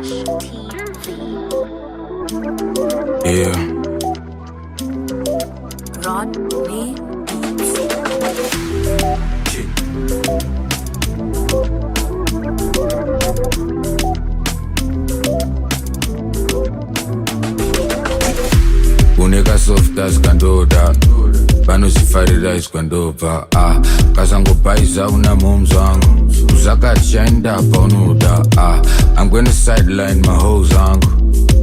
Yeah. Rodney Uneka soft as kandoda vanosifarira iskandobva kasangobhaiza una moms wangu uzakatshainda paunoda I'm gonna sideline my hoes wangu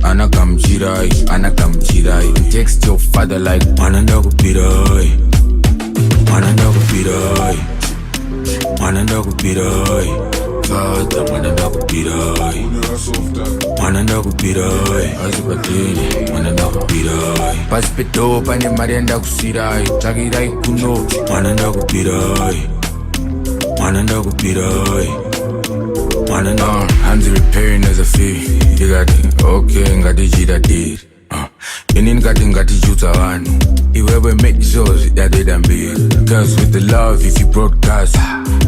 anagamuchirai text your father like mwana ndakupirai Father mwana ndakupirai azibadini mwana ndakupirai pasi pedo pane mari yandakusirai tsvakirai kuno mwana ndakupirai hands repairing as a fee ndikati okay ngatichita diri ini ndikati ngatichutsa vanhu iwewe make sure zvidadeda mbiri cause with the love if you broadcast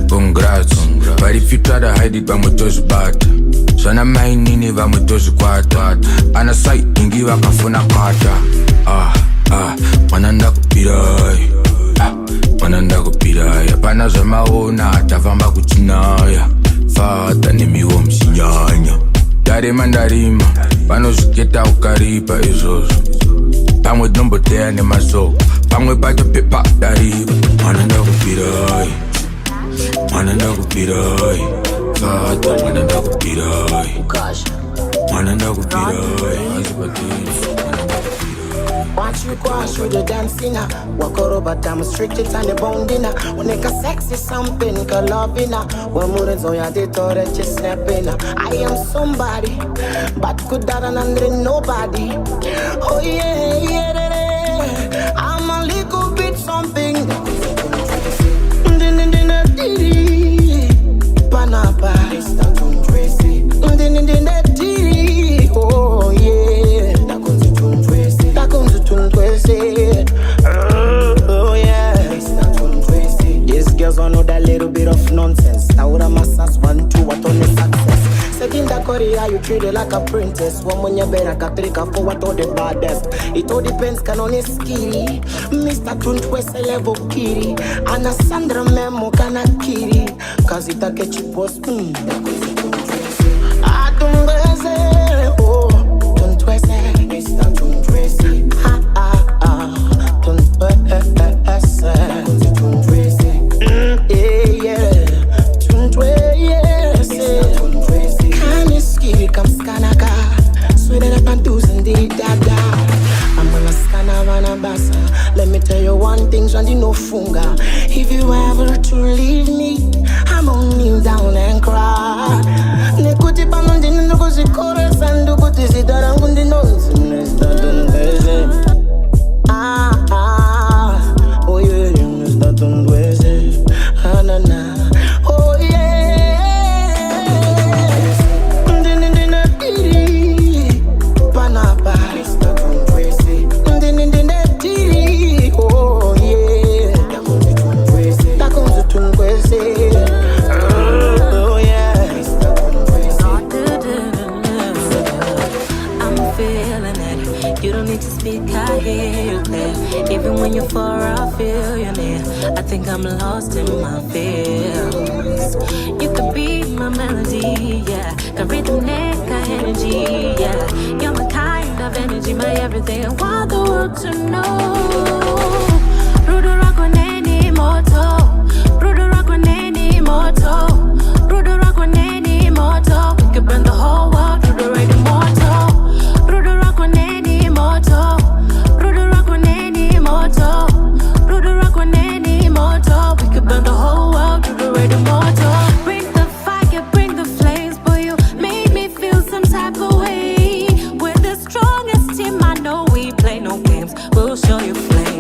congrats but if you try to hide it vamwe tozvibata zvana mainini vamwe tozvikwata ana saitingi vakafuna kwata mwana ndakupirai hapana zvamaona tafamba kuchinaya fata nemiwo musinyanya ndarima vanozviketa ukaripa izvozvo pamwe tinomboteya nemasoko pamwe pacho pepa dariva mwana ndakupirai fata mwana ndakupirai azibadini. Watch you go through the dancing, walk over damn strict it and the bonding. When it sexy something, loving. When moves on your day, just snapping. I am somebody, but could that under nobody. Oh yeah, I'm a little bit something. Panapa, oh yeah. Oh yeah. These girls want know that little bit of nonsense. Taura massas 1, 2, what on the success. Second the Korea, you treat it like a princess. Woman you better katrika for what all the baddest. It all depends can on skiri. Mr. Tuntwese level kiri. Ana Sandra Memo kana kiri. Cause it a get you post. I don't oh Tuntwese. Mr. Tuntwese. Let me tell you one thing, Johnny no funga. If you ever to leave me, I'm gonna kneel down and cry. Nekuti pamundi nukuzi chorus and dukuti zidara ngundi nonsense. Oh yeah, Mr. Tundweze. Na na. Oh yeah. Ndinindina diri. Panapa. Mr. Tundweze. Ndinindina diri. Oh yeah. Takunzu Tundweze. Oh yeah. Mr. Tundweze. I'm feeling it. You don't need to speak, I hear you clear. Even when you're far, I feel you near. I think I'm lost in my feels. You could be my melody, yeah. The rhythm, got energy, yeah. You're my kind of energy, my everything. I want the world to know. Rudo rock on any moto. Rudo rock on any moto. Rudo rock on any moto. We could burn the whole world to the right immortal. Rudo rock on any moto. Rudo rock on any moto. Rudo rock on any moto. We could burn the whole world to the right immortal. Bring the fire, bring the flames, boy. You made me feel some type of way. We're the strongest team, I know we play no games. We'll show you flames.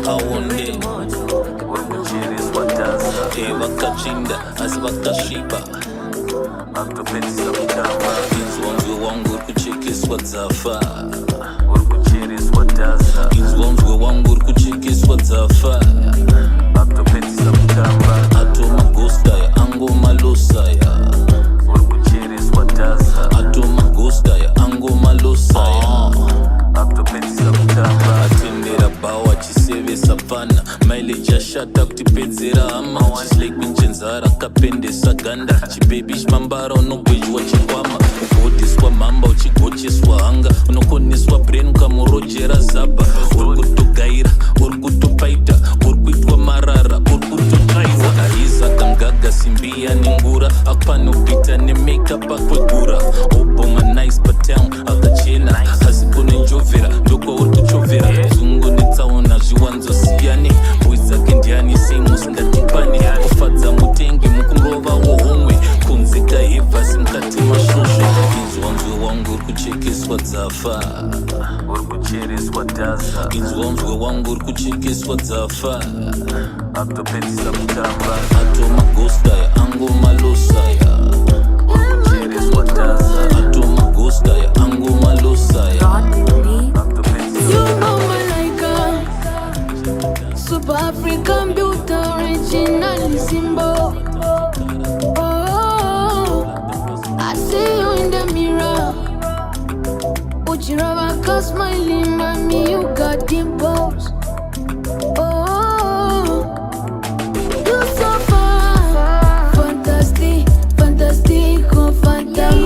awonde vakachinda asi vakasviba inzwa mzwe wangu uri kuchekeswa dzafa inzwa mzwe wangu uri kuchekeswa dzafa atomagostaya angomalosaya atomagostaya angomalosaya atendera bawa chisevesa pfana mileage ashata kutipedzera hama chislake njenzara kapendesa ganda chibebi chimambara unogwejwa chikwama ugodiswa mamba uchigocheswa hanga unokoneswa brain ukamurojera zaba uri kutogaira uri kutopaita uri kuitwa marara uri kutotraiwa aiza kangaga simbiya nengura apanopita nemakeup akwegura oboma nice patown akachena asi kunenjovera ndoko uri kuchovera zungu netsaona zviwanzosiyane boisake ndiani seimusingatipani kufadza mutengi mukurova wohomwe kunze kahebva simukati mashosho inzwa mzwe wangu uri kuchekeswa dzafa inzwa mzwe wangu uri kuchekeswa dzafa atomagostaya angomalosaya atomagostaya angomalosaya Super African beauty, originally symbol. Oh, I see you in the mirror. Uchirabaka smiling, mommy, you got dimples. Oh, you so far, fantastic, fantastic, oh, fantastic.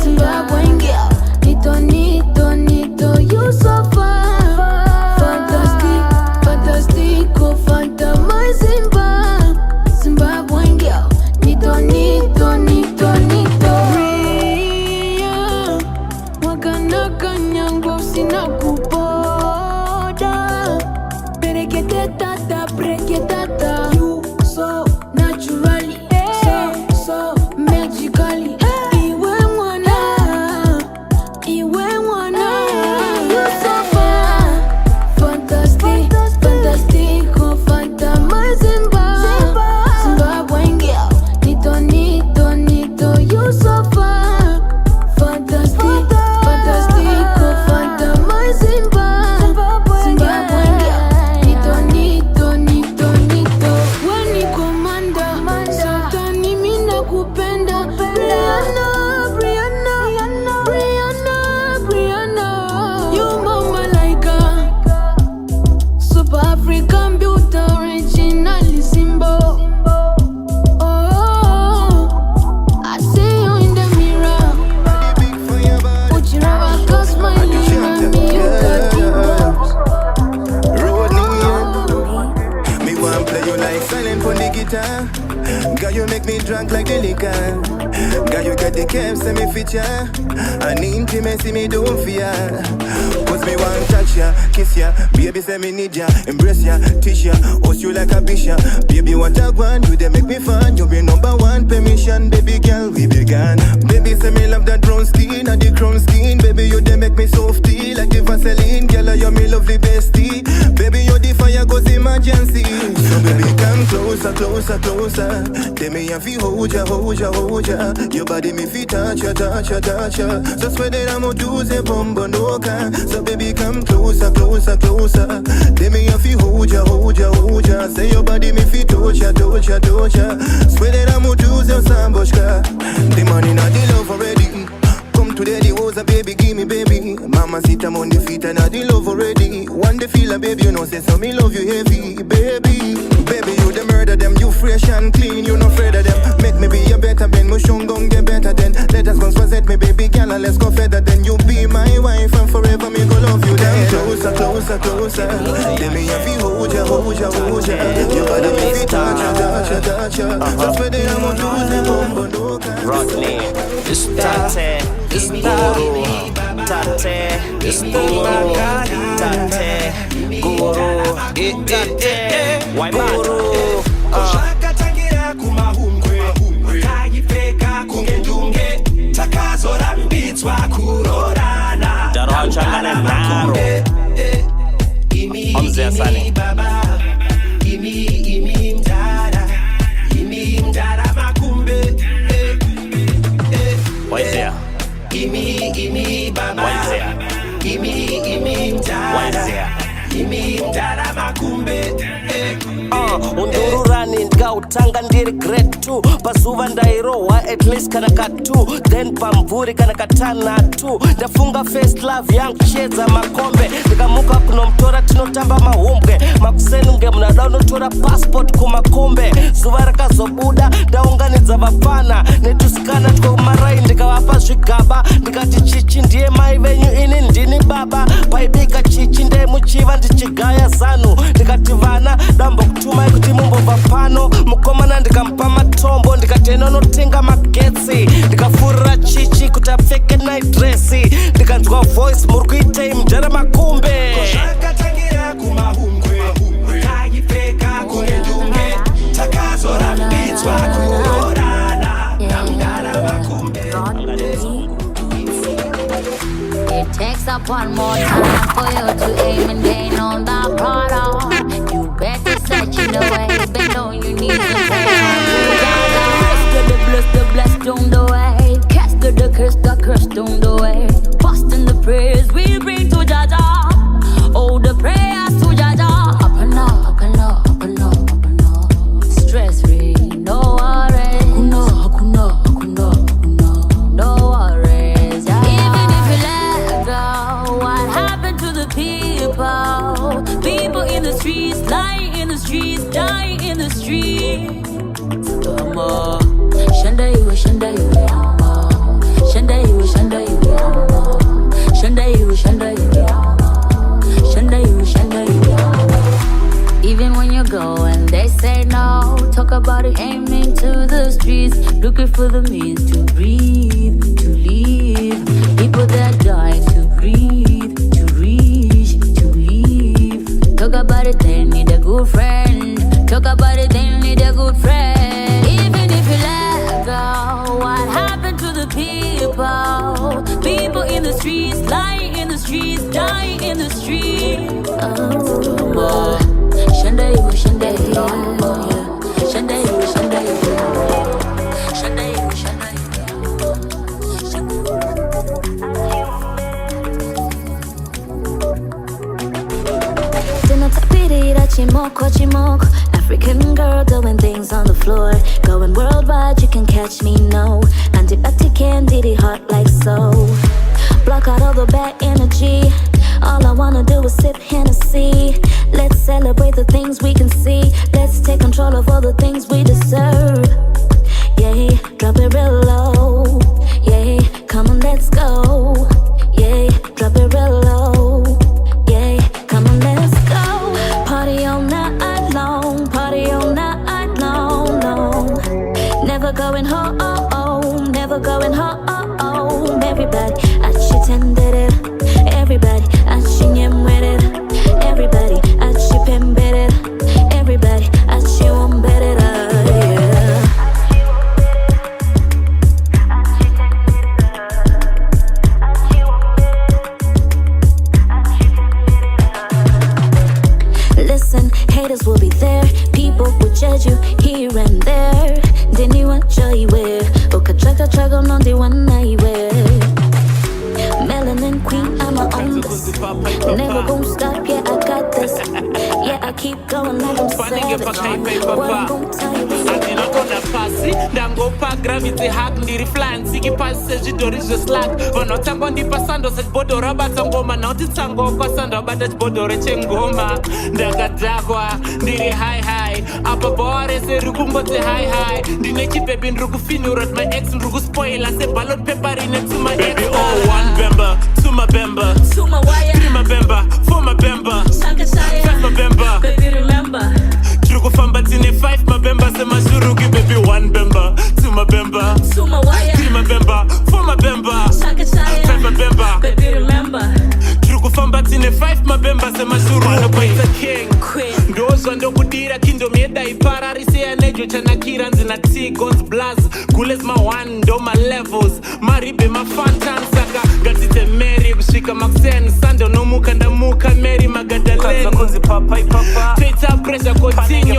Zimbabwean girl, nito, nito, nito, you so far. Zimbabwean girl, nito, nito, nito, nito. Ria, wakana kanyango sina kupoda. Berekete tata, breke tata. You so naturally, so magically. Iwe mwana. You so far, fantastic, fantastic, oh, fantastic. Zimbabwean girl, nito, nito, nito, you so far, fantastic, fantastic, oh, fantastic. Zimbabwean girl, nito, nito, nito, nito. Wani komanda, sultani mina kupenda. Brianna, you mama like a Super African beauty, originally symbol. Oh, I see you in the mirror. Uchirabaka smiling, mommy, you got dimples. Rodney, me want play you like silent on the guitar. Girl, you make me drunk like the liquor. Girl, you got the camp, send me feature. And intimacy me don't fear. Cause me want touch ya, kiss ya. Baby say me need ya, embrace ya, teach ya. Host you like a bishop. Baby what I want, you they make me fun. You be number one, permission, baby girl, we began. Baby say me love that brown skin and the crown skin. Baby you they make me softy like the Vaseline. Girl, you me lovely bestie. Baby you the fire goes emergency. So baby come closer, closer, closer. They me have to hold ya, hold ya, hold ya. Your body me fit touch ya, touch ya, touch ya. So swear that I'm gonna do the bombo no can. So baby come closer, closer, closer. They me have to hold ya, hold ya, hold ya. Say your body me fit touch ya, touch ya, touch ya. Swear that I'm gonna do the samboshka. The money not the love already. Come today the was a baby, give me baby. Mama sit I'm on the feet and I the love already. One day feel a baby, you know say so me love you heavy, baby. Baby you the murder them, you fresh and clean, you no afraid of them. Make me be a better man, me shun gon' get better then. Let us go sweat me baby girl and let's go further then. You be my wife and forever me go love you then. Closer, closer, closer. Then me have to hold ya, hold ya, hold ya. Your body me fit touch ya, touch ya, touch ya. That's where they am on do the bombo no can. Rodney, it's Tate, it's Guru, Tate, it's Guru, Tate, Guru, Tate, why Guru? Shakatangira kumahumkwe, kagipeka kungendunge, takazora mbitswa kurorana. Darocha and Naro. On mzee Sani. Baba, imi mdara makumbe. Waizea. Imi baba. Waizea. Imi mdara. Waizea. Imi mdara makumbe. Undururani ngautanga ndiri grade 2 pazuva ndairohwa at least kana ka 2 then pamvuri kana katana 2 ndafunga first love yangu chedza makombe ndikamuka kunomtora tinotamba mahumbwe makuseni nge munada unotora passport kumakombe zuva rakazobuda ndaunganidza vapana netusikana twekumarai ndikavapa zvigaba ndikati chichi ndiye mai venyu ini ndini baba paibika chichi ndeimuchiva ndichigaya zanu ndikati vana dambokutumai kuti mumbobva pano mukomana ndikampa matombo ndikati enonotenga magetsi ndikafurira chichi kuti apfeke night dress ndikanzwa voice muri kuitei mjara makumbe Zvakatangira kumahungwe taipfeka kunendunge takazorambidzwa kuorana namdara makumbe. It takes up one more time for you to aim and gain on the product. You better search in the way, but know you need to pay. The blessed on the way. Cast the cursed on the way. Busting the prayers we bring to Jaja. Oh, the prayers to Jaja. Up and up, up and up, up and up, up and up. Stress free, no worries. No worries. Yeah. Even if you let go, what happened to the people? People in the streets, lying in the streets, dying in the streets. Shanda you, shanda you, shanda you, shanda you, shanda you, shanda you, shanda you, shanda you. Even when you go and they say no, talk about it, aiming to the streets, looking for the means to breathe, to live. People that die to breathe, to reach, to live. Talk about it, they need a good friend. Talk about it, they need a good friend. Even if you let go, what happened to the people? People in the streets, lying in the streets, dying in the streets. Oh, shanda you, shanda you, shanda you, shanda you, shanda you, shanda Chimoko, chimoko, African girl doing things on the floor. Going worldwide, you can catch me, no. Antibiotic candy, hot like so. Block out all the bad energy. All I wanna do is sip Hennessy. Let's celebrate the things we can see. Let's take control of all the things we deserve. Yeah, drop it real low. Yeah, come on, let's go. Yeah, drop it real low. Yeah, come on, let's go. Party all night long, party all night long, no. Never going home, never going home. Everybody, I pretended it. Everybody, I chingem with it. Everybody, I chip embedded. Everybody, I chew on better, yeah. Listen, haters will be there. People will judge you here and there. Then you enjoy wear. Okachaga on the one night wear. Melanin queen, I'm a own this. Never gon' stop, yeah, I got this. Yeah, I keep going like I'm savage. What I'm gon' tell you is andinogona pasi ndangopa gravity hack ndiri flying siki pasi sezvidhori zveslack vanotangwa ndipa sando sechibhodhoro rabata ngoma nauti tsango kwasando abata chibhodhoro chengoma ndakadhakwa ndiri high apa bhawa rese riri kumboti high ndine chibhebi ndiri kufinura kuti my ex ndiri kuspoila seballot paper rine to my ex. Oh, one bemba, two my bemba, three my bemba, four my bemba, five my bemba, baby remember tiri kufamba tine 5 mabemba semashuruki baby. One bemba, two mabemba, three mabemba, four mabemba, five mabemba, baby remember tiri kufamba tine 5 mabemba semashuruki. Wanna be the king, ndozo ndinozwa ndokudira kingdom yedaiparariseya nejo chanakira nzina t gons blaz gules ma1 ndo malevels maribe mafantan saka ngatite mary kusvika maxen sando nomuka ndamuka mary magadalen toita pressure continue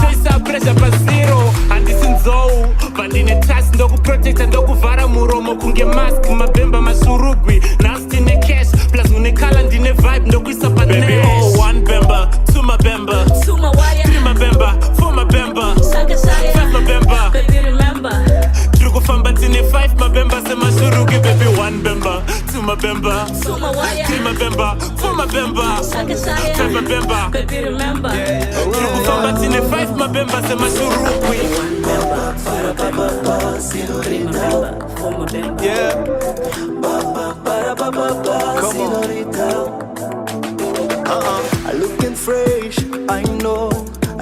toisa pressure pazero handisi nzou vandine tas ndokuprotecta ndokuvhara muromo kunge mask mabhemba masurugwi nastine cash plus unekala ndine vibe ndokuisa panesh baby oh one bemba two mabemba three mabemba four mabemba five mabemba baby remember Famba tine 5 mabemba se mashurugi baby 1 bemba 2 mabemba 3 mabemba 4 mabemba 5 mabemba baby remember Famba tine 5 mabemba se mashurugi 1 bemba senorita 4 mabemba yeah I looking fresh I know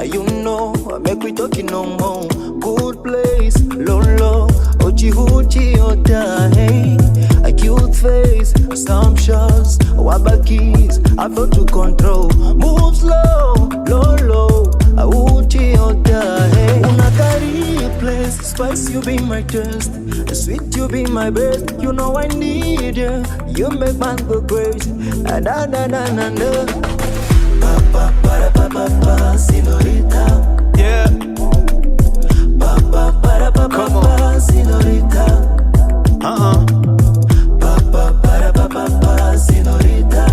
you know make we talking no more good place lolo Uchi oda, hey. A cute face, assumptions, wabakis, I felt to control. Move slow, low, Uchi oda, hey. Unakari place, spice you be my taste, sweet you be my best. You know I need you, you make man go crazy. Na na na na na. Pa pa pa pa pa pa, senorita. Yeah. Come on, senorita. Senorita.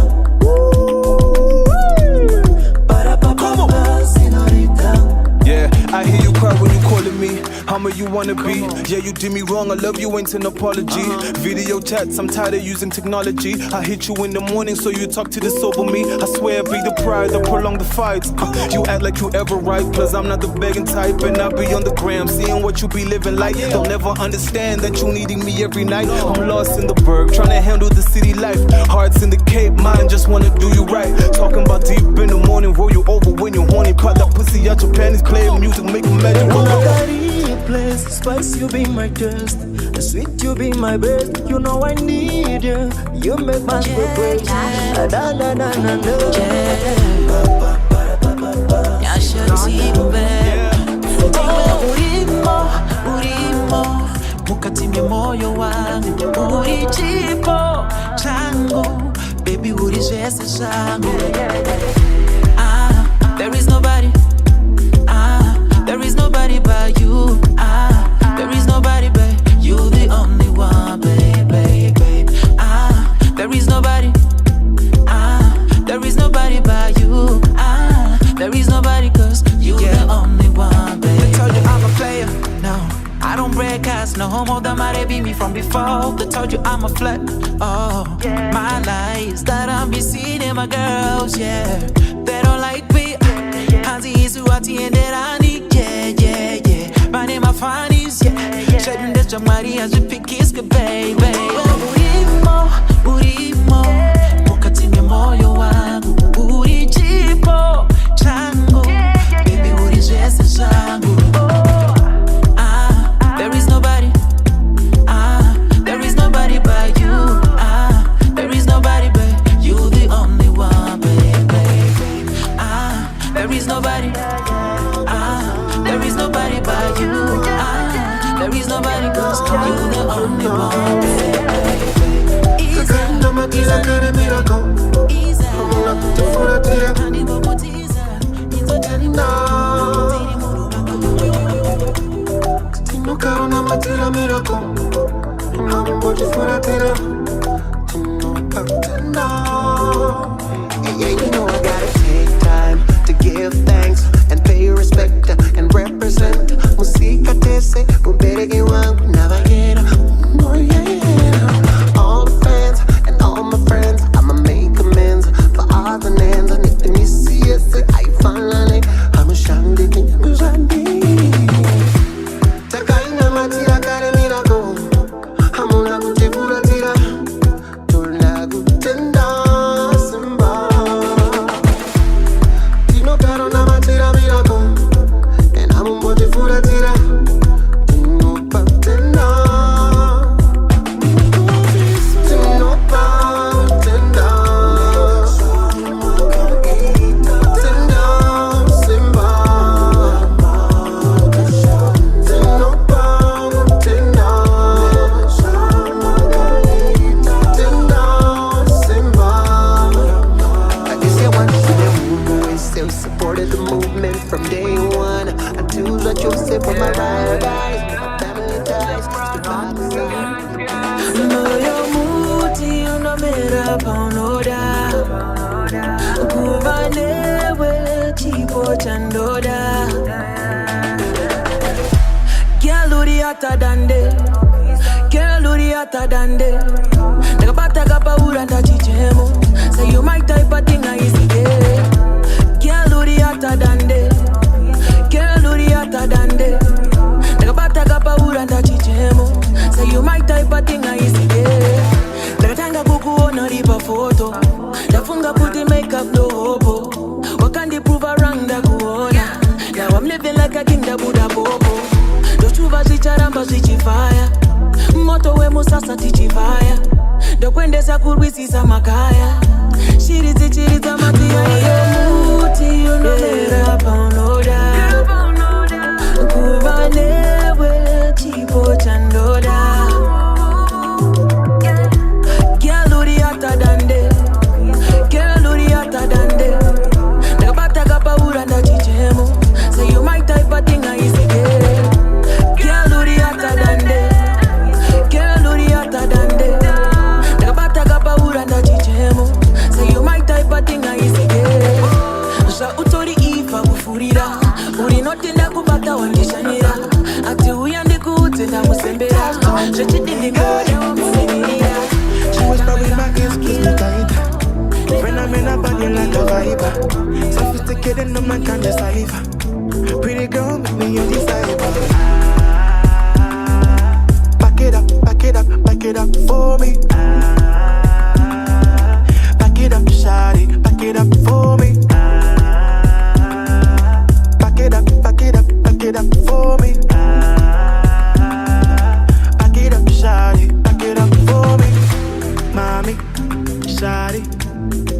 Senorita. Yeah, I hear you cry when you calling me. How much you wanna be? Yeah, you did me wrong. I love you, ain't an apology. Video chats, I'm tired of using technology. I hit you in the morning, so you talk to the sober me. I swear, be the pride that prolong the fights. You act like you ever right, plus I'm not the begging type, and I be on the gram, seeing what you be living like. They'll never understand that you needing me every night. I'm lost in the burg, trying to handle the city life. Hearts in the Cape, mine just wanna do you right. Talking about deep in the morning, roll you over when you're horny. Pop that pussy out your panties, play music, make a magic. Place, spice you be my taste, sweet you be my best. You know I need you, you make my go crazy. Na na na na na. Urimo, mukatimye moyo wangu. Urichipo changu, baby urijese changu. There is nobody. There is nobody but you. There is nobody but you, the only one, baby. There is nobody. There is nobody but you. There is nobody 'cause you the only one, baby. They told you I'm a player. No, I don't break hearts. No homo that might be me from before. They told you I'm a flirt. Oh, my lies that I'm be seeing my girls. Yeah, they don't like me. Hanzi isu ati enderani. Yeah. My name is Fanny's, yeah. Shedding this jamari as we pick his good baby. Urimo, mukatimye moyo wangu. Urichipo changu, baby urijese changu. There is nobody. There is nobody but you. There is nobody but you, the only one, baby. There is nobody. There is nobody but you. There is nobody 'cause you the only one, baby. Easy. Easy. Honey, bobo teaser. Into Janina. Tino caro na matira miracle. No bote fuera tira. Tino patena. Yeah, you know I gotta take time to give thanks and pay respect and represent. Música tese, ubere wangu navagera. Oh yeah. All the fans and all my friends, I'ma make amends for all the names. I need to miss you, I finally. I'm a shandy, I'm shandy. Takaina matira kare miracle. Hamuna kutefura tira. Tula kutenda simba. the movement from day one. I do what you say for my ride eyes, my family ties, the Bible side. No, your moody, you know me rap on Oda. Kuvanewe, chipo chandoda. Girl, uri ata dande. Girl, uri ata dande. Nakapata kapa uranda chichemo. Say you my type of thing, I easy day. Girl, uri ata dande. Girl, uri ata dande. Nakapata kapa uranda chichemo. Say you my type of thing, I easy day. Nakatanga kukuona riba photo. Dafunga puti makeup no hopo. Wakandi prove a wrong da kuona. Now I'm living like a king da Buddha bobo. Dochuva zicharamba zichifaya. Moto we musasa tichifaya. Dokwendesa kurwisisa makaya. Shiriza matia. Muti you know mera paunoda. Kuvanewe chipo chandoda. Girl uri ata dande. Girl uri ata dande. Nakapata kapa uranda chichemo. Say you my type of thing I easy get. Girl uri ata dande. Girl uri ata dande. Nakapata kapa uranda chichemo. Say you my type of thing I easy get. Sa utori ifa kufurira. Uri notinda kubata wandishanira. Ati uyande kutenda musembera. Shechidini kode wamusinira. She whisper with my ears, kiss me tight. When I'm in a body like a vibe. Sophisticated, no man can decipher. Pretty girl, make me your disciple. Back it up, back it up, back it up for me. Back it up, shawty, back it up for me. Back it up, back it up, back it up for me. Back it up, shawty, back it up for me. Mommy, shawty,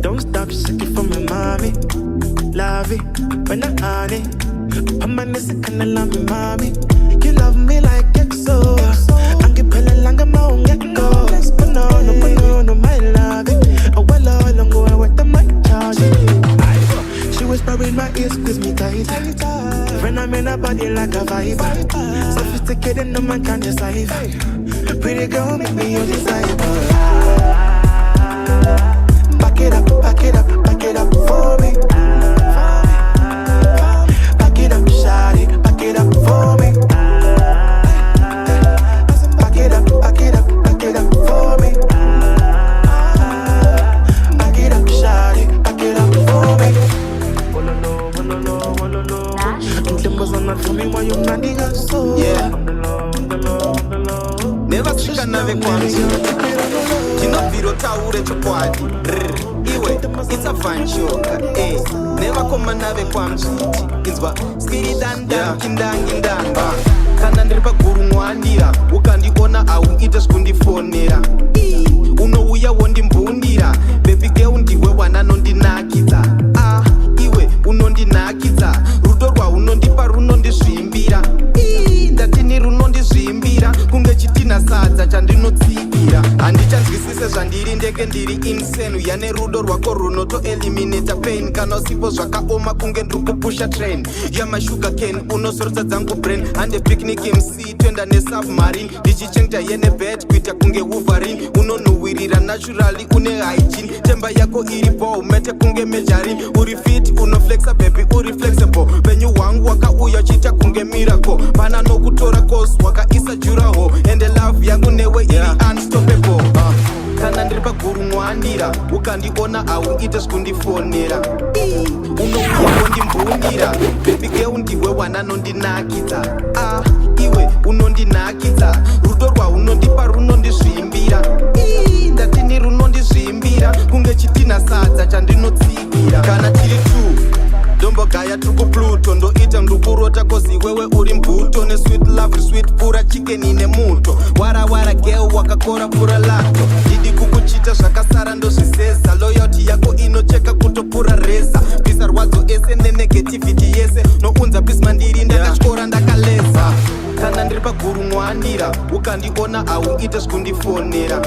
don't stop shaking for me, mommy. Love it, when I honey. I'm a nissa kinda love me, mommy. You love me like EXO. I'm gonna langa my own gecko. Banana, my love it. Oh, well, all I'm going with the mic charge. She whisper in my ears, squeeze me tight. When I'm in a body like a vibe. Sophisticated, no man can decipher. Pretty girl, make me your disciple. Back it up, back it up, back it up for me. Back it up, shawty, back it up for me. Back it up, back it up, back it up for me. Back it up, shawty, back it up for me. Never chicken nave kwanzi. Tinobviro taure chokwadi. Iwe, it's a fine show. Never come nave kwanzi. Inzwa, skiri danda, kindanga. Kana ndiri paguru mwandira. Ukandiona au ita skundifonera. Unouya wondimbundira. Baby girl ndiwe wananondinakidza. Iwe unondinakidza. Rudo rwa unondipa runondizvimbira. Ndatini runondizvimbira. Kunge chitina sadza chandinotsibira. Handichanzwisise zvandiri ndeke ndiri insane. Yane rudo rwako runoto eliminate pain. Kana usipo zvakaoma kunge ndikupusha train. Yama sugar cane unosorotsa dzangu brain. Hande picnic MC twenda nesubmarine. Ndichichengta yene bed kuita kunge Wolverine. Unonuwirira naturally une hygiene. Temba yako iripo umete kunge mejarin. Uri fit unoflexa baby uri flexible. Venyu wangu wakauya chita kunge miracle. Pana no kutora course wakaisa juraho. And the love yangu newe iri unstoppable. Kana ndiri paguru mwandira. Ukandiona au ita skundifonera. Unouya wondimbundira. Baby girl ndiwe wananondinakidza. Iwe unondinakidza. Rudo rwa unondipa runondizvimbira. Ndatini runondizvimbira. Kunge chitina sadza chandinotsibira. Kana chiri true dombogaya tuku Pluto ndoita ndukurota kozi wewe uri mbuto ne sweet love sweet pura chicken ine muto wara girl wakakora pura lato didi kukuchita zvakasara ndozvisesa loyalty yako inocheka kutopura reza pisa rwadzo ese nenegativity yese nounza pisma ndiri ndakatyora ndakaleza kana ndiri paguru mwandira ukandiona au ita skundifonera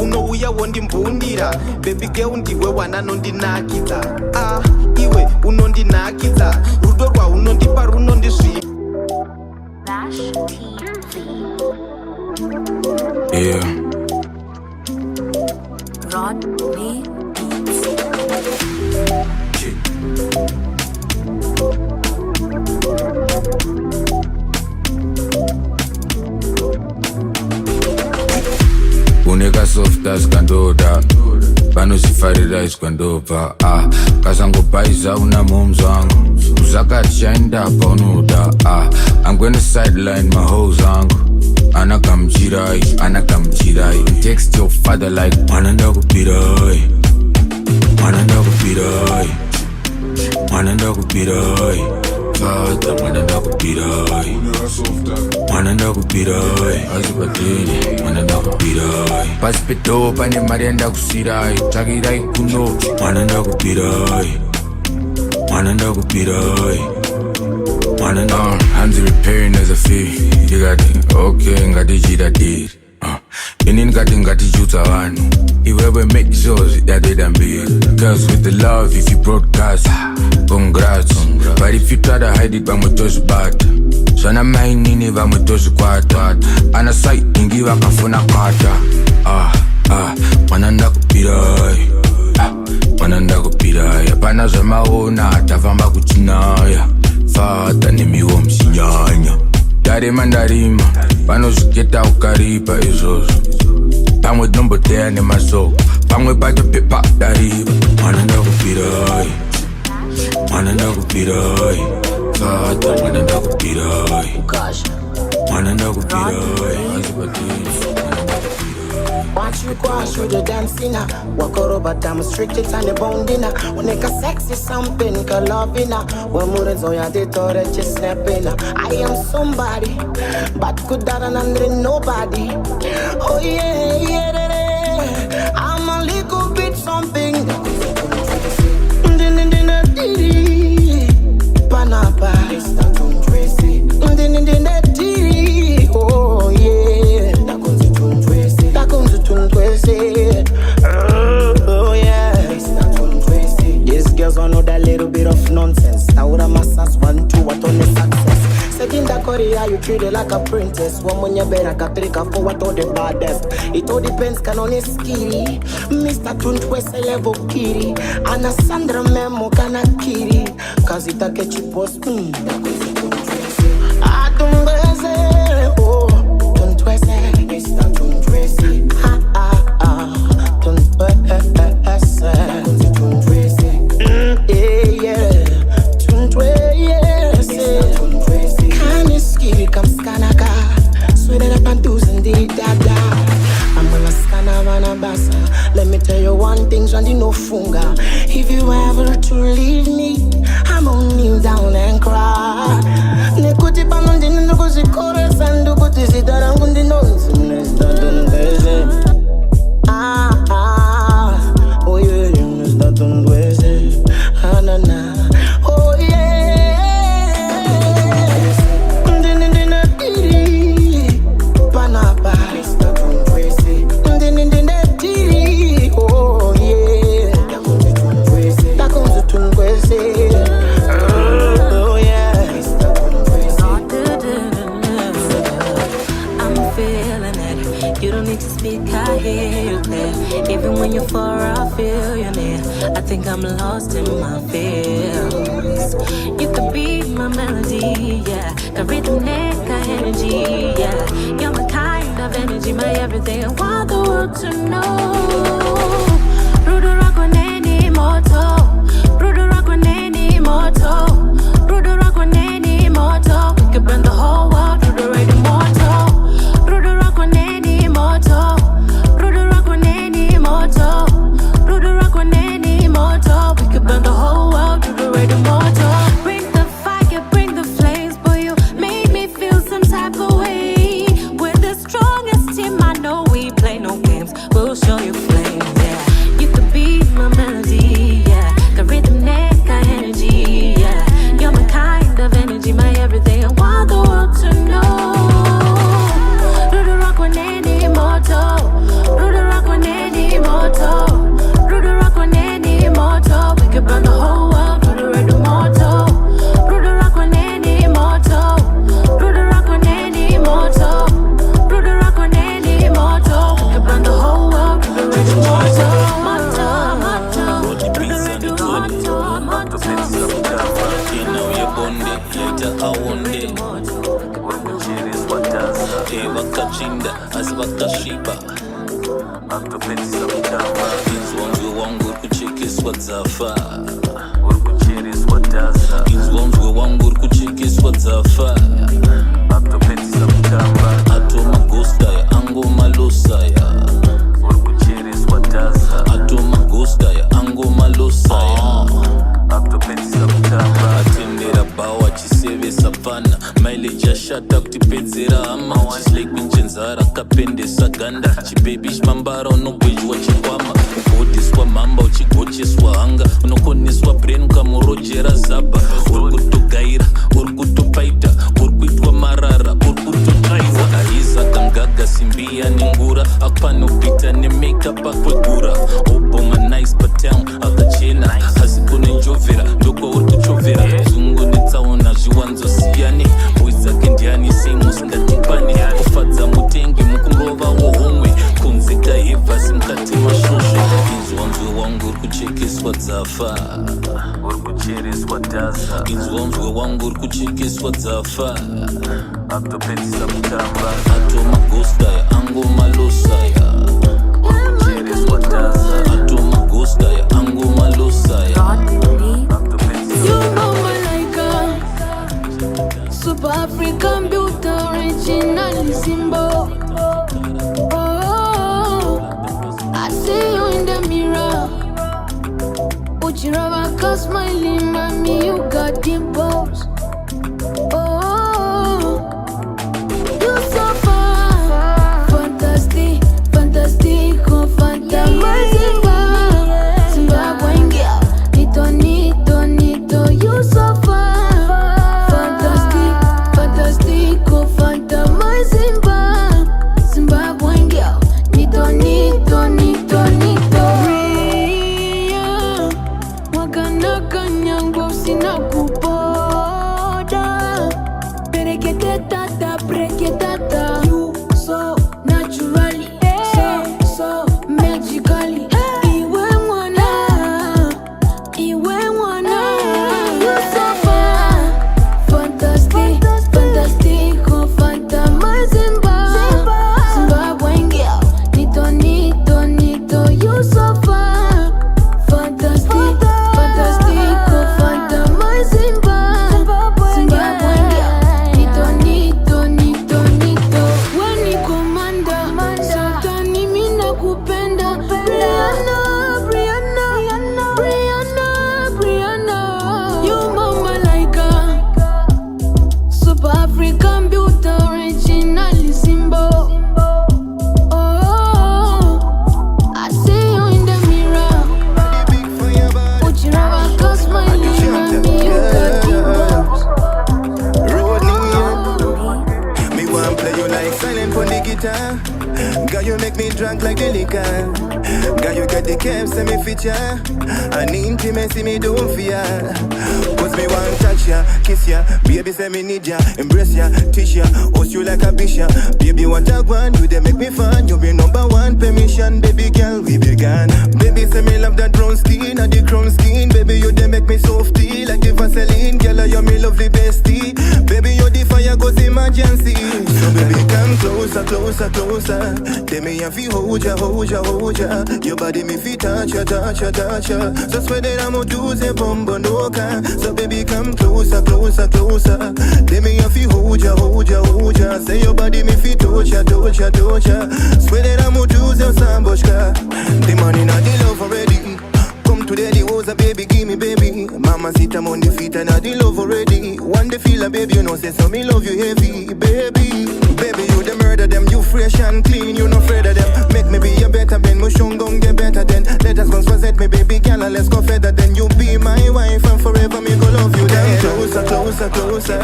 unouya wondimbundira baby girl ndiwe wananondinakidza iwe unondinakidza Yeah. Rod B Beats. Uneka soft as kandoda vanosifarira iskwandopa kasangobhaiza una moms wangu uzakachaenda paunoda I'm gonna sideline my hoes wangu anakamchirai text your father like mwananda kupirai fata mwananda kupirai azipateni mwananda kupirai pasipeto pane mari yanda kusirai tsvakirai kuno mwananda kupirai hands repairing as a fee tikati okay ngatichitadiri ini ndikati ngatichutsa vanhu iwewe make sure yatedambiri cause with the love if you broadcast congrats but if you try to hide it vamwe tozvibata zvana mainini vamwe tozvikwata ana saitingi vakafuna kwata mwana ndakupirai hapana zvamaona atafamba kuchinaya fata nemiwo mchinyanya ndarima vanozviketa ukaripa izvozvo pamwe tinomboteya nemasoko pamwe pacho pepa dariva mwana ndakupirai fata mwana ndakupirai azipatini. Watch you go, show the dancing. Walk over, damn strict it and the bonding. Uneka sexy something, ka loving. When Murenzo ya de tore just snapping. I am somebody, but could that under nobody. Oh yeah, I'm a little bit something. Panapa, oh yeah. Oh yeah. These girls all know that little bit of nonsense. Taura massas 1, 2, what on the success. Said in the Korea you treat it like a princess. One you better katrika for what all the baddest. It all depends can on his skiri. Mr. Tuntwese level kiri. Ana Sandra Memo kana kiri. Cause it a catchy post. Atungbeze oh Tuntwese Mr. Tuntwese let me tell you one thing, Shandi no funga. If you ever to leave me, I'm gonna kneel down and cry. Nekuti panondini nukuzi chorus and dukuti sitara ngundi nonsense. Oh yeah, you start on Wednesday. Na. Oh yeah. Panapa. Oh yeah. Oh yeah. I'm feeling it. You don't need to speak, I hear you clear. Even when you're far, I feel you near. I think I'm lost in my feels. You could be my melody, yeah. Got rhythm, got energy, yeah. You're my kind of energy, my everything. I want the world to know. Rudo rock on any moto. Rudo rock on any moto. Rudo rock on any moto. We could burn the whole world to the radio moto. Rudo rock on any moto. Rudo rock on any moto. Rudo rock on any moto. We could burn the whole world to the radio moto. Bring the fire, bring the flames, boy. You made me feel some type of way. We're the strongest team, I know we play no games. We'll show you flames. vakaita aonde urikuchereswa tasa vakachinda asi vakasviba akutopedzisa kutamba inzwa mzwe wangu urikuchekeswa dzafa urikuchereswa tasa inzwa mzwe wangu urikuchekeswa dzafa akutopedzisa kutamba atomagostaya angomalosaya urikuchereswa tasa atomagostaya angomalosaya akutopedzisa kutamba atendera bawa chisevesa pfana mileage yashata kutipedzera hama chislake nchenzara akapendesa ganda chibebi chimambara unogwejwa chikwama ugodiswa mamba uchigocheswa hanga unokoneswa brain ukamurojera zaba uri kutogaira uri kutopaita uri kuitwa marara uri kutotsvaiwa aiza kangaga simbiya nengura apanopita nemakeup akwegura oboma nice patown akachena asi kune njovera ndoko uri kuchovera zungu netsaona zviwanzosiyane boisake ndiani sei musingatipane kufadza mutengi mukurova wohomwe kunze kahevhasi mukati mashosho inzwa mzwe wangu uri kuchekeswa dzafa uri kuchereswa tasa inzwa mzwe wangu uri kuchekeswa dzafa akutopedzisa kutamba atomagostaya angomalosaya uri kuchereswa tasa atomagostaya angomalosaya Super African beauty, original symbol. Oh, I see you in the mirror. Uchirabaka smiling, mommy, you got dimples. Oh, you so far, fantastic, fantastic, oh, fantastic. Simba Gwengia, nito, nito, nito, you so far. Girl, you make me drunk like a liquor. Girl, you got the cam, send me feature. And intimacy me don't fear. Cause me want touch ya, kiss ya. Baby say me need ya, embrace ya, teach ya. Host you like a bishop. Baby what I want, you they make me fun. You be number one, permission, baby girl, we began. Baby say me love that brown skin and the crown skin. Baby you they make me softy like the Vaseline. Girl, you me lovely bestie. Baby you the fire goes emergency. So baby come closer, closer, closer. Tell me if you hold ya, hold ya, hold ya. Your body me fit touch ya, touch ya, touch ya. So swear that I'm gonna do the bombo no can. So baby come closer, closer, closer. Tell me if you hold ya, hold ya, hold ya. Say your body me fit touch ya, touch ya, touch ya. Swear that I'm gonna do the samboshka. The money not the love already. Come today the hoes a baby, give me baby. Mama sit I'm on the feet and I the love already. One day feel a baby, you know say so me love you heavy, baby. Baby you the murder them, you fresh and clean, you no afraid of them. Make me be a better man, mushung gon' get better then. Let us go set me baby girl and let's go feather then. You be my wife and forever me go love you then. Closer, closer, closer.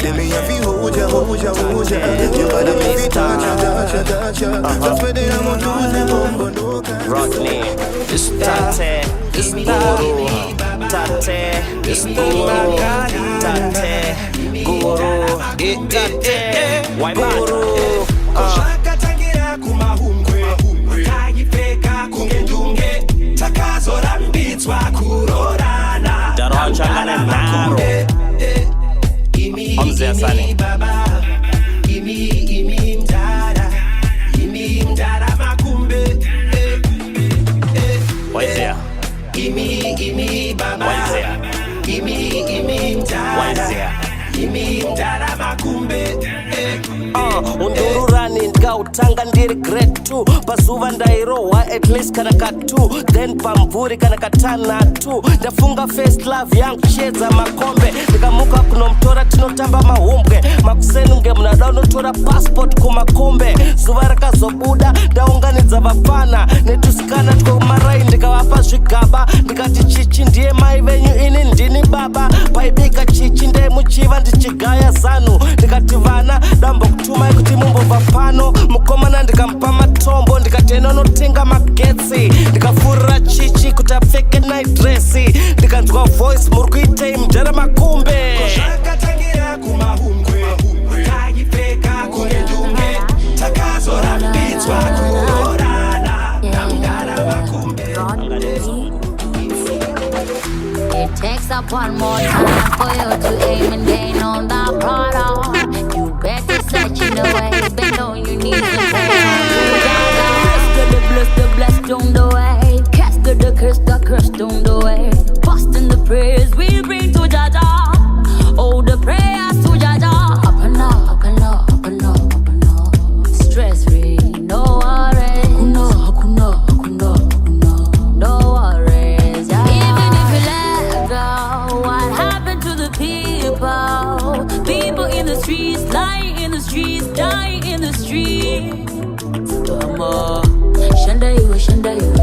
Tell me if you hold ya, hold ya, hold ya. Your body me fit touch ya, touch ya, touch ya. Just for the I'm on to the bombo no can. Rodney, it's Tate, it's Guru, Tate, it's Guru, Tate, Guru, Tate, why Guru? Shakatangira kumahumkwe, makayipeka kungendunge, takazora mbitswa kurorana. Darocha na naro. Imindara makumbe undururani ngautanga ndiri grade 2 pazuva ndairohwa at least kana ka 2 then pamvuri kana ka 2 ndafunga first love yangu chedza makombe ndikamuka kunomtora tinotamba mahumbwe makuseni nge munada unotora passport kumakombe zuva rakazobuda ndaunganidza vapfana netusikana twekumarai ndikavapa zvigaba ndikati chichi ndiye mai venyu ini ndini baba paibika chichi ndeimuchiva ndichigaya zanu ndikati vana dambokutumai kuti mumbobva pano mukomana ndikamupa matombo ndikati enonotenga magetsi ndikafurira chichi kuti apfeke night dresi ndikanzwa voice muri kuitei mudhara makumbe zvakatangira kumahumbwe taipfeka kungendunge takazorambidzwa kuorana namudhara makumbe. It takes up one more time for you to aim and gain on the product. You better search in the way, bend on your knees and pray on the blessed on the way. Cast the cursed on the way. Busting the prayers we bring to Jaja. Oh, the prayers to Jaja. Up and up, up and up, up and up, up and up. Stress free, no worries. No worries. Even if you let go, what happened to the people? People in the streets, lying in the streets, dying in the streets. Come on. Shanda you, shanda you,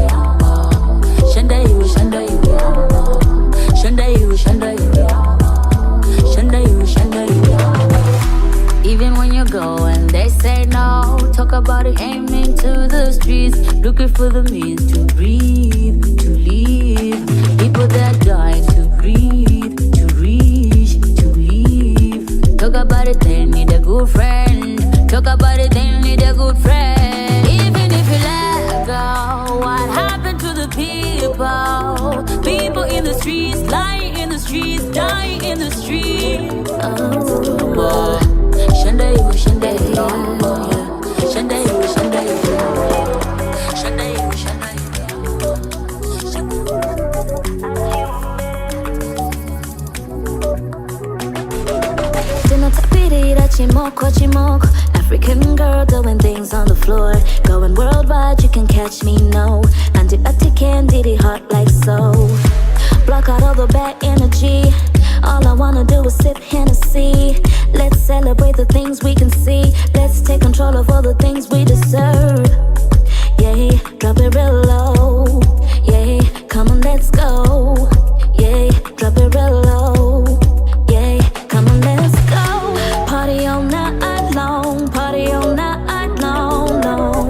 shanda you, shanda you, shanda you, shanda you, shanda you, shanda you. Even when you go and they say no, talk about it, aiming to the streets, looking for the means to breathe, to live. People that die to breathe, to reach, to live. Talk about it, they need a good friend. Talk about it, they need a good friend. Even if you let go, what happened to the people? People in the streets, lying in the streets, dying in the streets. Oh, shanda you, shanda you, shanda you, shanda you, shanda you, Chimoko, chimoko, African girl doing things on the floor. Going worldwide, you can catch me, no. Anti candy, the hot like so. Block out all the bad energy. All I wanna do is sip Hennessy. Let's celebrate the things we can see. Let's take control of all the things we deserve. Yeah, drop it real low. Yeah, come on, let's go. Yeah, drop it real low. Yeah, come on, let's go. Party all night long, party all night long, no.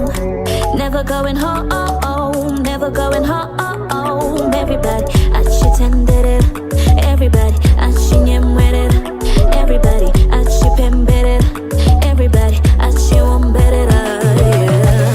Never going home, never going home. Everybody, I should tend it. Everybody, I should yam with it. Everybody, I should pin it. Everybody, I should want better, yeah.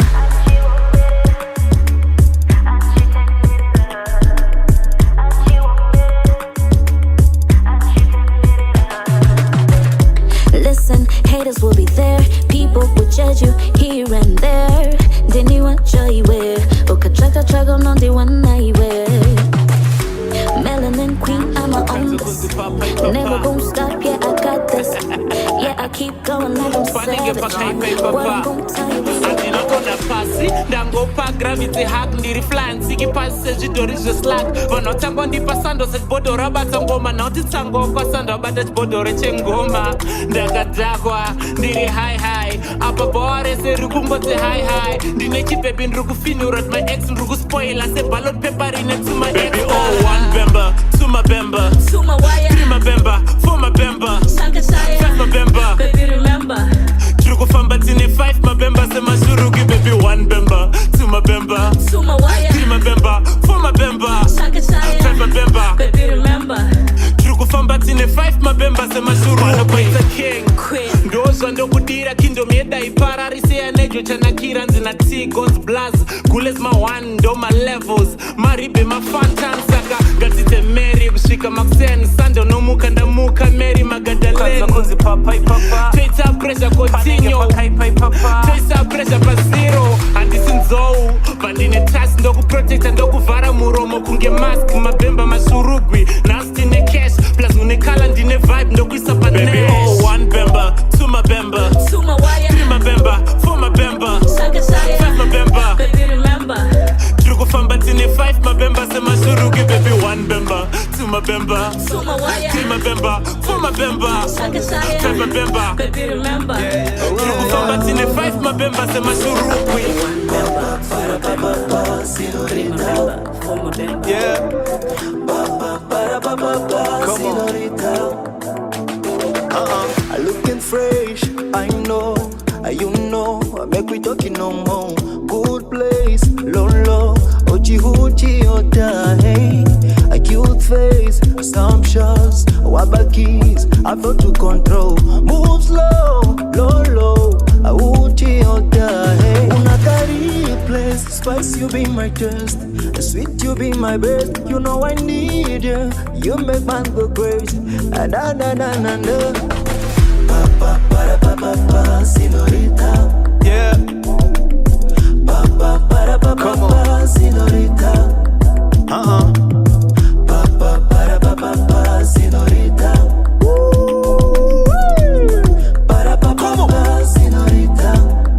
Listen, haters will be there. People will judge you here and there. Then you want joy wear. Okay, track on the one I wear. Melanin queen, I'm a own this. Never gonna stop, yeah, I got this. Yeah, I keep going like I'm savage. What I'm gonna tell you is andinogona pasi ndangopa gravity hack ndiri flying sikipasi sezvidhori zveslack vanotangwa ndipasando sechibhodho rabata ngoma nauti tsangokwa sando abata chibhodho rechengoma ndakadhakwa ndiri high apa bhawa rese riri kungoti high ndine chipepi ndiri kufinura my ex ndiri kuspoila seballot paper rine to my ex. One bemba, two my bemba, three my bemba, four my bemba, five my bemba, baby remember. Famba tine 5 mabemba sema shuruki baby 1 bemba 2 mabemba 3 mabemba 4 mabemba 5 mabemba baby remember. Famba tine 5 mabemba sema shuruki the king ndozwa ndokudira kingdom yeda ipararise nejo chanakira nzina T God's blaz gules ma 1 ndo ma levels maribe ma fantan saka gatite Mary kusvika maxen sando nomuka ndamuka Mary Magdalene konzi papa Twitter pressure continue Twitter pressure pa zero andisinzou vandine task ndokuprotecta ndokuvhara muromo kunge mask mabemba masurugwi nasti ne cash plus unekala ndine vibe ndokuisa pa Nash. Baby, oh, 1 bemba, 2 mabemba, 2 mawaya, 3 mabemba, 4 mabemba, Shaka Shaya, 5 mabemba. baby remember. Famba tini 5 mabemba sema shurugi baby 1 bemba 2 mabemba 2 mawaya, 3 mabemba 4 mabemba Shaka Shaya, 5 mabemba baby remember. Famba tini 5 mabemba sema shurugi 1 bemba, 2 mabemba, 3 mabemba, 4 mabemba. Yeah. Come on. Looking fresh, I know. You know, make we talking no more. Good place, lolo, ochi huchi ota, hey. A cute face, assumptions, wabakis, I felt to control. Move slow, lolo, uchi ota, hey. Unakari place, spice you be my taste, sweet you be my best. You know I need you, you make man go crazy. Na na na na na. Senorita. Yeah. Come on. Senorita. Senorita. Come on. Senorita.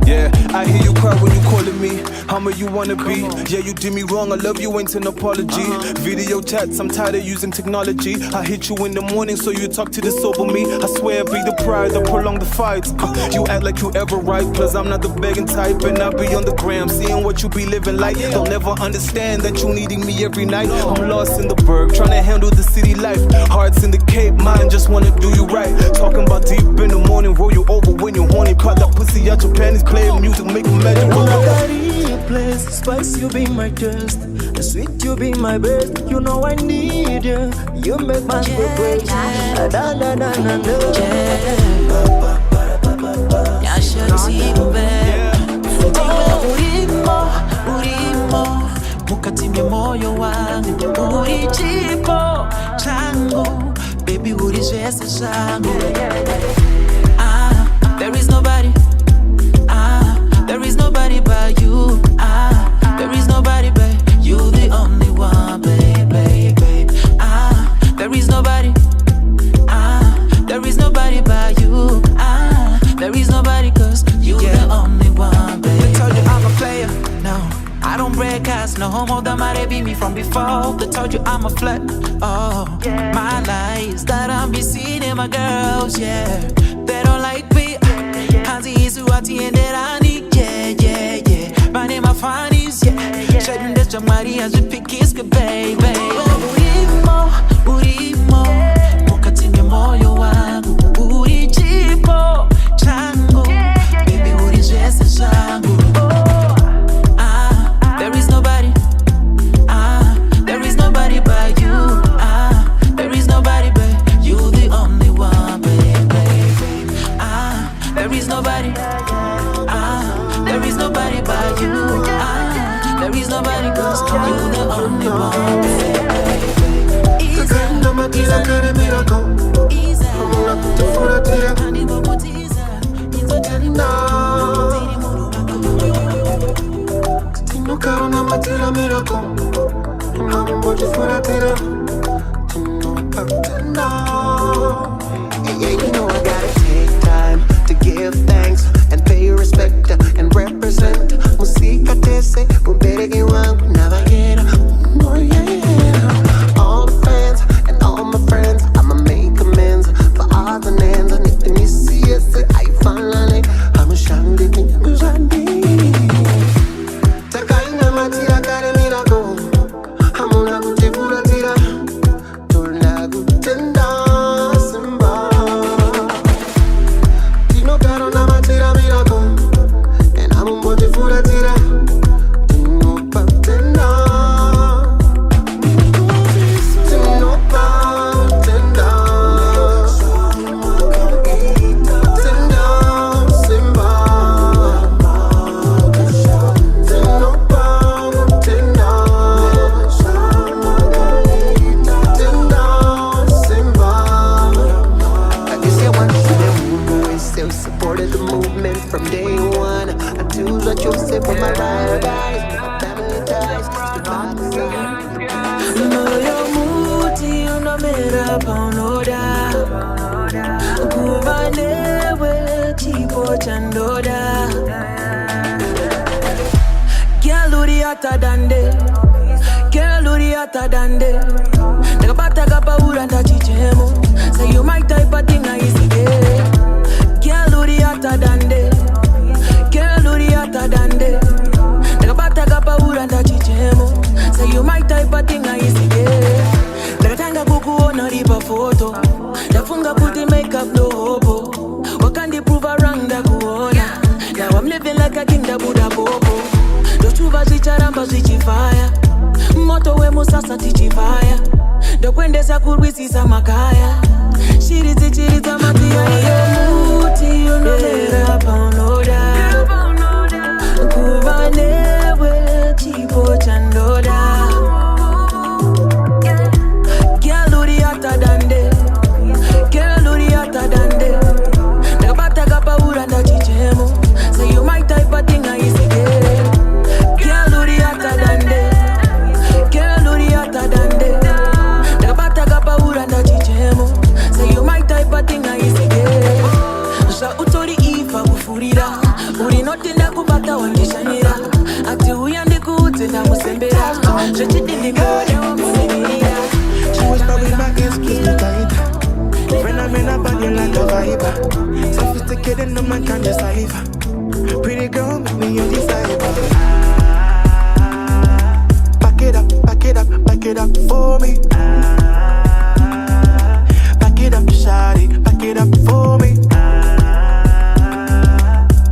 Yeah, I hear you cry when you calling me. How much you wanna be? Yeah, you did me wrong. I love you, ain't an apology. Video chats, I'm tired of using technology. I hit you in the morning, so you talk to the sober me. I swear, be the pride that prolong the fights. You act like you ever right, plus I'm not the begging type, and I be on the gram, seeing what you be living like. They'll never understand that you needing me every night. I'm lost in the burg, trying to handle the city life. Hearts in the Cape, mind just wanna do you right. Talking about deep in the morning, roll you over when you horny. Caught that pussy out your panties, play music, make a magic. Place, spice you be my taste, sweet you be my best. You know I need you, you make my go crazy. Na na na na na. Ya shati ube, urimo, mukatime moyo wangu, urichipo changu, baby urijese changu. There is nobody. There is nobody but you. There is nobody but you, the only one, baby. There is nobody. There is nobody but you. There is nobody 'cause you the only one, baby. They told you I'm a player. No, I don't break cast. No homo that might be me from before. They told you I'm a flirt. Oh, my lies that I'm be seen in my girls. Yeah, they don't like me. Hanzi isu ati enderani. My name is Fanny's, yeah. Shedding this Maria, just pick his good baby. Urimo, mukatime moyo wangu, urichipo changu, baby urijese changu. There is nobody, there is nobody but you. There is nobody but you, the only one, baby. There is nobody. There is nobody but you. There is nobody 'cause you're the only one. You know I gotta take time to give thanks and pay respect and represent. Música tese, ubere wangu navagera. Oh yeah. All the fans and all my friends, I'ma make amends for all the names. And if you see it, I finally, I'm a shandi, Takaina matira kare miracle. I'm una kutifura tira. Tula gutenda simba. Tino caro na matira miracle. And I'm un bote full. chipo chandoda. Girl, who the hotter than they? Girl, who the hotter than they? Like a bataka paura and a chichemo. Say you my type of thing, I easy day. Girl, who the hotter than they? Girl, who the hotter than they? Like a bataka paura and a chichemo. Say you my type of thing, I easy day. Like a tanga kuku on a riba photo. The funga put the makeup no hobo. What can they prove around the kuona? Now I'm living like a king, the Buddha Bobo. The chuva zicharamba zichifaya. Moto we musasa tichifaya. The kwende sakurwisi samakaya. Shirizi chiriza matia. Muti unolera paunoda. Kuvanewe chipo chandoda. Girl, who the hotter than they? Girl, who the hotter than they? Like a bataka paura and a chichemo. Say you my type of thing, I easy day. Girl, who the hotter than they? Girl, who the hotter than they? Like a bataka paura and a chichemo. Say you my type of thing, I easy day. Sa utori ifa kufurira. Uri noti na kubata wangishanira. Ati uyandi kuute na musembera. Shechidindi mwode wa musimira. She whisper with my ears, kiss me tight. When I'm in a body like a vibe. Sophisticated, no man can decipher. Pretty girl, make me your disciple. Back it up, back it up, back it up for me. Back it up, shawty, back it up for me.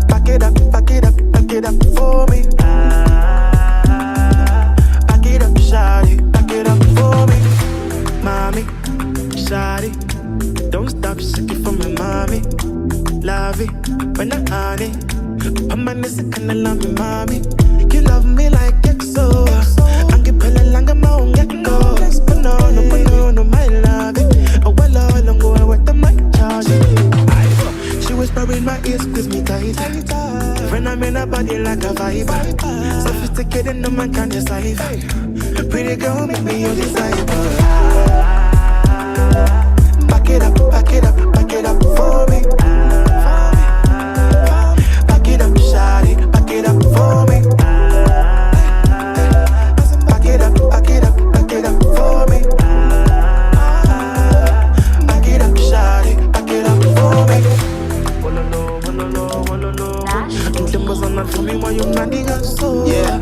Back it up, back it up, back it up for me. Back it up, shawty, back it up for me. Mommy, shawty, don't stop shaking for me, mommy. Love it when I'm on it. I'm on this kind of love me, mommy. You love me like EXO. I'm getting longer, my own gecko. Banana, my love it. Oh, well, all I'm going with the mic charge. She whisper in my ears, squeeze me tight. When I'm in a body like a vibe. Sophisticated, no man can decipher. Pretty girl, make me your disciple. Back it up, back it up, back it up for me. Back it up, shawty, back it up for me. Back it up, back it up, back it up for me. Back it up, shawty, back it up for me. Them was on that for me while you landing us so. Yeah.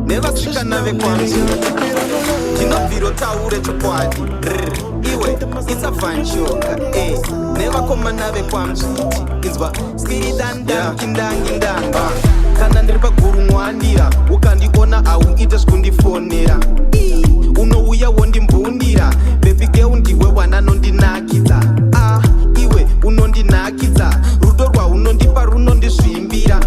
Never chica nave kwanzi. Kino viro taure chokwadi. Iwe, it's a fine show. Eh, never come nave kwanzi. It's ba skiri dan kindangindanga. Kana ndiripa guru mwandira. Ukandiona au ita skundifonera. Unouya wondimbundira. Baby girl ndiwe wana nondinakidza. Ah, iwe unondinakidza. Rudo rwa unondipa runondizvimbira.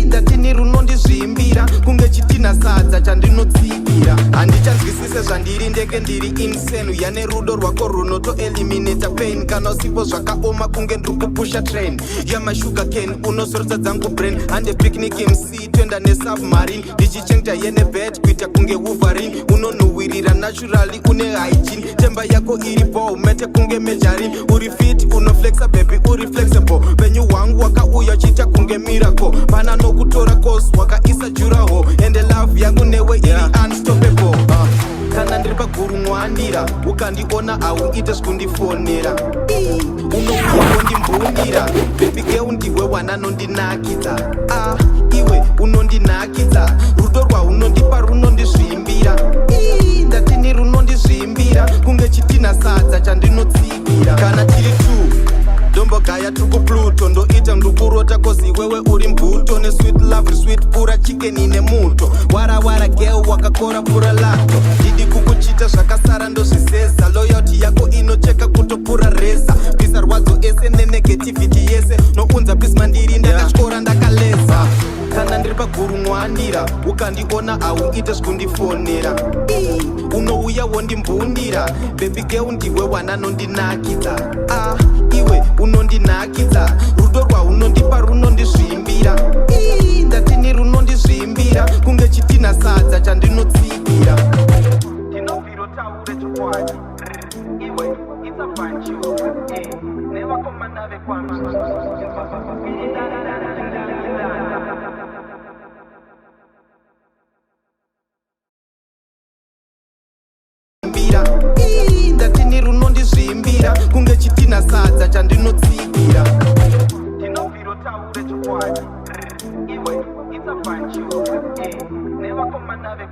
Ndati ni runondizvimbira. Kunge chitina sadza chandinotsigira. Handichanzwisise zvandiri ndeke ndiri insane. Yane rudo rwako runoto eliminate pain. Kana usipo zvakaoma kunge ndrukupusha train. Yama sugar cane unosorotsa dzangu brain. Hande picnic MC twenda nesubmarine. Ndichichenja yene bed kuita kunge Wolverine. Unonuwirira naturally une hygiene. Temba yako iri bow mete kunge mejarin. Uri fit unoflexa baby uri flexible. Penyu wangu wakauya chita kunge miracle. Pana no kutora course wakaisa juraho. And the love yangu newe iri unstoppable. Kana ndiripa guru mwandira. Ukandiona au ita skundifonera. Unokuwa wondimbundira. Baby girl ndiwe wana nondinakidza. Ah, iwe unondinakidza. Rudo rwa unondipa runondizvimbira. Ndati ni runondizvimbira. Kunge chitina sadza chandinotsigira. Kana tiri tu dombogaya tuku Pluto. Ndoita ndukurota kozi wewe uri mbuto. Ne sweet love, sweet pura chicken ine muto. Wara wara girl wakakora pura lato. Didi kukuchita zvakasara ndozvisesa. Loyalty yako inocheka kutopura resa. Pisa rwadzo ese nenegativity yese. Nounza pisi mandiri ndakatyora ndakalesa. Kana ndiripa guru mwandira. Ukandiona au ita skundifonera. Unouya wondimbundira. Baby girl ndiwe wana nondinakidza. Ah, iwe unondinakidza. Rudo rwa unondipa runondizvimbira. Ndati ni runondizvimbira. Kunge chitina sadza chandinotsigira. Tinoviro taure chokwadi. Iwe, it's a fine show. Never come nave kwanzi. Iwe, it's a fine show. Never come and have a